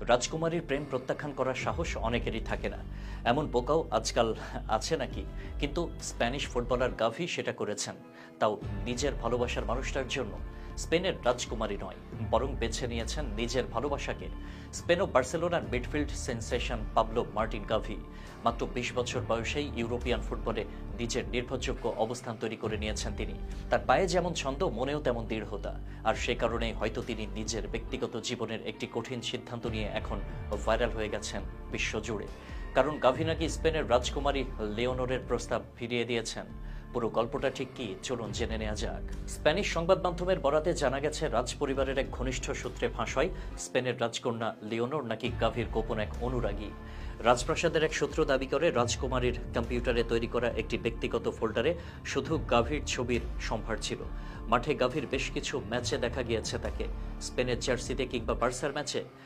রাজকুমারীর প্রেম প্রত্যাখ্যান করার সাহস অনেকেরই থাকে না। এমন বোকাও আজকাল আছে নাকি? কিন্তু স্প্যানিশ ফুটবলার গাভি সেটা করেছেন, তাও নিজের ভালোবাসার মানুষটার জন্য। স্পেনের রাজকুমারী নয়, বরং বেছে নিয়েছেন নিজের ভালোবাসাকে। স্পেন ও বার্সেলোনার মিডফিল্ড সেন্সেশন পাবলো মার্টিন গাভি মাত্র ২০ বছর বয়সেই ইউরোপিয়ান ফুটবলে নিজের নির্ভরযোগ্য অবস্থান তৈরি করে নিয়েছেন তিনি। তার পায়ে যেমন ছন্দ, মনেও তেমন দৃঢ়তা। আর সে কারণেই হয়তো তিনি নিজের ব্যক্তিগত জীবনের একটি কঠিন সিদ্ধান্ত নিয়ে এখন ভাইরাল হয়ে গেছেন বিশ্বজুড়ে। কারণ গাভি নাকি স্পেনের রাজকুমারী লিওনোরের প্রস্তাব ফিরিয়ে দিয়েছেন। পুরো গল্পটা ঠিক কি, চলুন জেনে নেওয়া যাক। স্প্যানিশ সংবাদ মাধ্যমের বরাতে জানা গেছে, রাজ পরিবারের এক ঘনিষ্ঠ সূত্রে ফাঁস হয় স্পেনের রাজকন্যা লিওনোর নাকি গাভির গোপন এক অনুরাগী। রাজপ্রাসাদের এক সূত্র দাবি করে, রাজকুমারীর কম্পিউটারে তৈরি করা একটি ব্যক্তিগত ফোল্ডারে শুধু গাভির ছবির সম্ভার ছিল। মাঠে গাভির বেশ কিছু ম্যাচে দেখা গিয়েছে তাকে, স্পেনের জার্সিতে কিংবা বার্সার ম্যাচে।